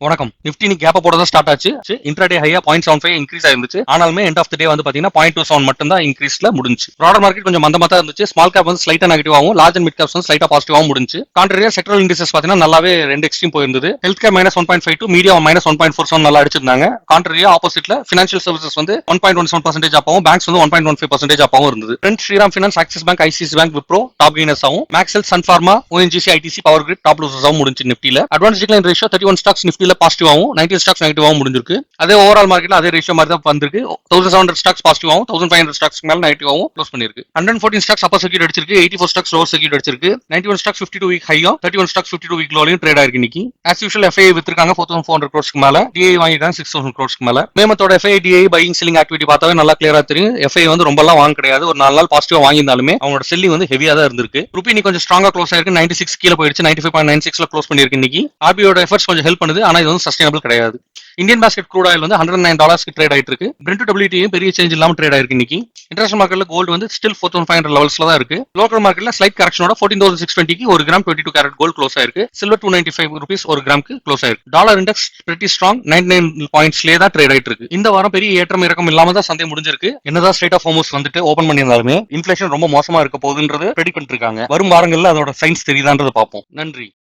வணக்கம். நிப்டி நீ கேப்ப போட தான் ஸ்டார்ட் ஆச்சு. இன்ட்ராடே ஹையா 0.75 இன்க்ரீஸ் ஆயிருந்துச்சு. ஆனாலுமே எண்ட் ஆஃப் தி டே வந்து பாத்தீங்கன்னா 0.27 மட்டும் தான் இன்க்ரீஸ்ல முடிஞ்சு. ப்ராடர் மார்க்கெட் கொஞ்சம் மந்தமா தான் இருந்துச்சு. ஸ்மால் கேப் வந்து ஸ்லைட்டா நெகட்டிவாவும், லார்ஜ் அண்ட் மிட் கேப்ஸ் வந்து ஸ்லைட்டா பாசிட்டிவாவும் முடிஞ்சு. கான்ட்ரரியா செக்டரல் இண்டிசஸ் பாத்தீங்கன்னா நல்லாவே ரெண்டு எக்ஸ்ட்ரீம் போயிருந்தது. ஹெல்த் கேர் -1.52, மீடியா -1.47 நல்லா அடிச்சிருந்தாங்க. கான்ட்ரரியா ஆப்போசிட்ல ஃபினான்ஷியல் சர்வீசஸ் வந்து 1.17% ஆகவும், பேங்க்ஸ் வந்து 1.15% ஆகவும் இருந்தது. ஃப்ரெண்ட் Shriram finance, Axis bank, ICC bank, Wipro top gainers ஆகும். மேக்ஸெல், Sun Pharma, ONGC, ITC, power grid top losers ஆகும் முடிஞ்சு நிப்டில. அட்வான்ஸ் டிக்ளைன் ரேஷியோ 31 ஸ்டாக்ஸ் நிப்டில பாசிட்டிவாகவும், 19 ஸ்டாக்ஸ் நெகட்டிவாகவும் முடிஞ்சிருக்கு. அதே ஓவரால் மார்க்கெட்ல அதே ரேஷியோ மாதிரி தான் வந்திருக்கு. 1700 ஸ்டாக்ஸ் பாசிட்டிவாகவும், 1500 ஸ்டாக்ஸ் மேல நெகட்டிவாகவும் க்ளோஸ் பண்ணிருக்கு. 114 ஸ்டாக்ஸ் அப்பர் சர்க்யூட் அடிச்சிருக்கு, 84 ஸ்டாக்ஸ் லோவர் சர்க்யூட் அடிச்சிருக்கு. 91 ஸ்டாக்ஸ் 52 வீக் ஹையும், 31 ஸ்டாக்ஸ் 52 வீக் லோலையும் ட்ரேட் ஆயிருக்கு இன்னைக்கு. ஆஸ் யூஷுவல் எஃப்ஐ வித்திருக்காங்க 4400 crores மேல, டிஐ வாங்கிட்டாங்க 6000 crores மேல. மேமத்தோட FI DI buying selling activity பார்த்தாவே நல்லா கிளியரா தெரியும். எஃப்ஐ வந்து ரொம்ப எல்லாம் வாங்க கிடையாது, ஒரு 4 நாள் பாசிட்டிவா வாங்கியிருந்தாலுமே அவங்களோட செல்லிங் வந்து ஹெவியா தான் இருந்திருக்கு. ருபி இன்னைக்கு கொஞ்சம் ஸ்ட்ராங்கா க்ளோஸ் ஆயிருக்கு, 96 கீழே போயிடுச்சு, 95.96 க்ளோஸ் பண்ணிருக்கு இன்னைக்கு. ஆர்பிஐயோட எஃபர்ட்ஸ் கொஞ்சம் ஹெல்ப் பண்ணுது, ஆனா இது வந்து சஸ்டைனபிள் கிடையாது. இந்தியன் பாஸ்கெட் க்ரூட் ஆயில் வந்து $109 ட்ரேட் ஆயிட்டு இருக்கு. பிரெண்ட் டபிள்யூடியும் பெரிய சேஞ்ச் இல்லாம ட்ரேட் ஆயிருக்கு இன்னைக்கு. இன்டர்நேஷனல் மார்க்கெட்ல கோல்டு வந்து ஸ்டில் 4500 லெவல்ஸ்ல தான் இருக்கு. லோக்கல் மார்க்கெட்ல ஸ்லைட் கரெக்ஷனோட 14620 ஒரு கிராம் 22 கேரட் கோல்ட் க்ளோஸ் ஆயிருக்கு. சில்வர் ₹295 ஒரு கிராமுக்கு க்ளோஸ் ஆயிருக்கு. டாலர் இண்டெக்ஸ் பிரிட்டி ஸ்ட்ராங் 99 பாயிண்ட்ஸ்லயே தான் ட்ரேட் ஆயிட்டு இருக்கு. இந்த வாரம் பெரிய ஏற்றம் இறக்கம் இல்லாம தான் சந்தை முடிஞ்சிருக்கு. என்னதான் ஸ்ட்ரைட் ஆஃப் ஹோமோஸ் வந்துட்டு ஓபன் பண்ணியிருந்தாலுமே இன்ஃபிளேஷன் ரொம்ப மோசமா இருக்க போகுதுன்றது ப்ரெடிக்ட் பண்ணிட்டு இருக்காங்க. வரும் வாரங்கள்ல அதோட சைன்ஸ் தெரியுதான்றதை பார்ப்போம். நன்றி.